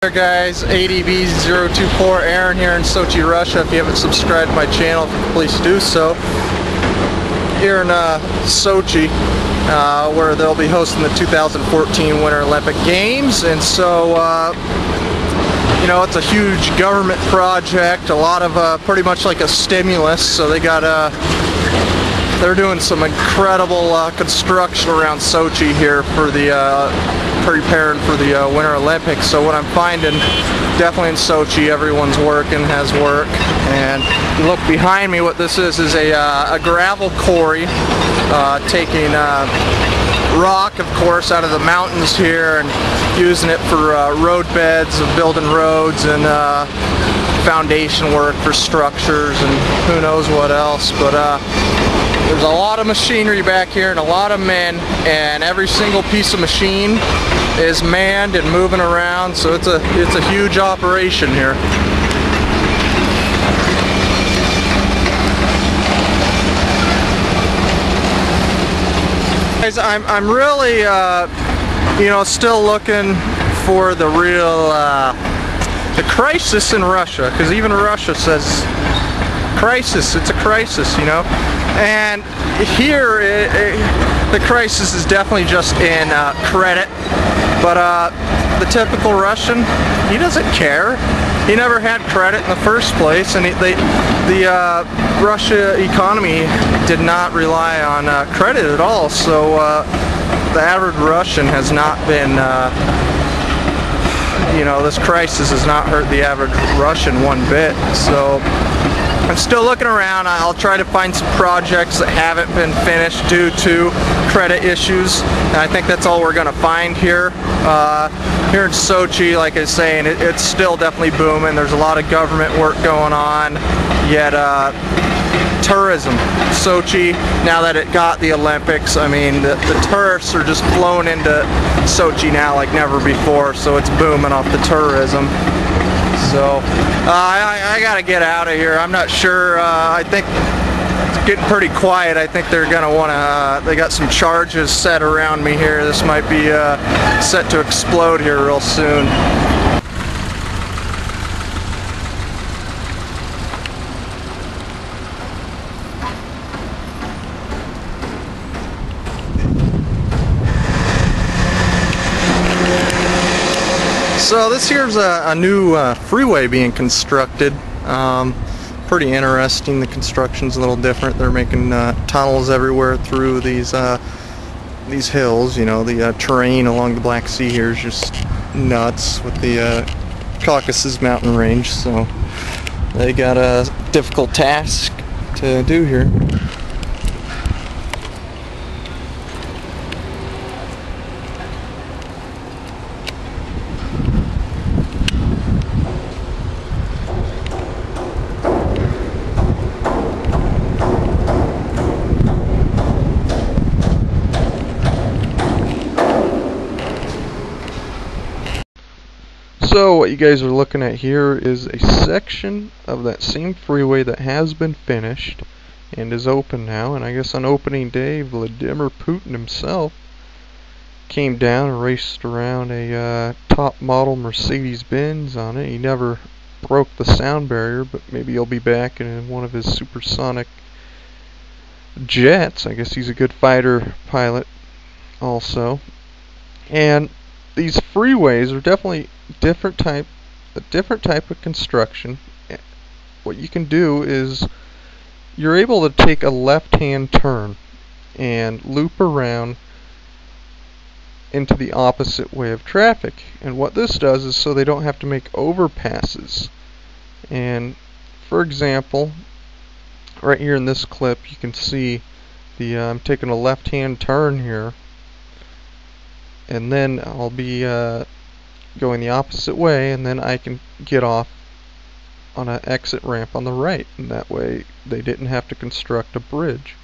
There guys, ADB024 Aaron here in Sochi, Russia. If you haven't subscribed to my channel, please do so. Here in Sochi, where they'll be hosting the 2014 Winter Olympic Games, and so you know, it's a huge government project, a lot of pretty much like a stimulus. So they got they're doing some incredible construction around Sochi here for the preparing for the Winter Olympics. So what I'm finding, definitely in Sochi, everyone's working, has work. And you look behind me, what this is a gravel quarry, taking rock, of course, out of the mountains here and using it for road beds of building roads and foundation work for structures and who knows what else. But there's a lot of machinery back here and a lot of men, and every single piece of machine is manned and moving around, so it's a huge operation here. Guys, I'm really you know, still looking for the real the crisis in Russia, because even Russia says crisis, it's a crisis, you know. And here the crisis is definitely just in credit, but the typical Russian, he doesn't care. He never had credit in the first place, and the Russia economy did not rely on credit at all. So the average Russian has not been, you know, this crisis has not hurt the average Russian one bit. So I'm still looking around. I'll try to find some projects that haven't been finished due to credit issues, and I think that's all we're going to find here. Here in Sochi, like I was saying, it's still definitely booming. There's a lot of government work going on, yet tourism. Sochi, now that it got the Olympics, I mean, the tourists are just flowing into Sochi now like never before, so it's booming off the tourism. So I gotta get out of here. I'm not sure. I think it's getting pretty quiet. I think they're gonna wanna. They got some charges set around me here. This might be set to explode here real soon. So this here's a new freeway being constructed. Pretty interesting. The construction's a little different. They're making tunnels everywhere through these hills. You know, the terrain along the Black Sea here is just nuts with the Caucasus mountain range. So they got a difficult task to do here. So what you guys are looking at here is a section of that same freeway that has been finished and is open now. And I guess on opening day, Vladimir Putin himself came down and raced around a top model Mercedes-Benz on it. He never broke the sound barrier, but maybe he'll be back in one of his supersonic jets. I guess he's a good fighter pilot also. And these freeways are definitely a different type of construction. What you can do is you're able to take a left-hand turn and loop around into the opposite way of traffic. And what this does is so they don't have to make overpasses. And for example, right here in this clip, you can see I'm taking a left-hand turn here, and then I'll be going the opposite way, and then I can get off on an exit ramp on the right, and that way they didn't have to construct a bridge.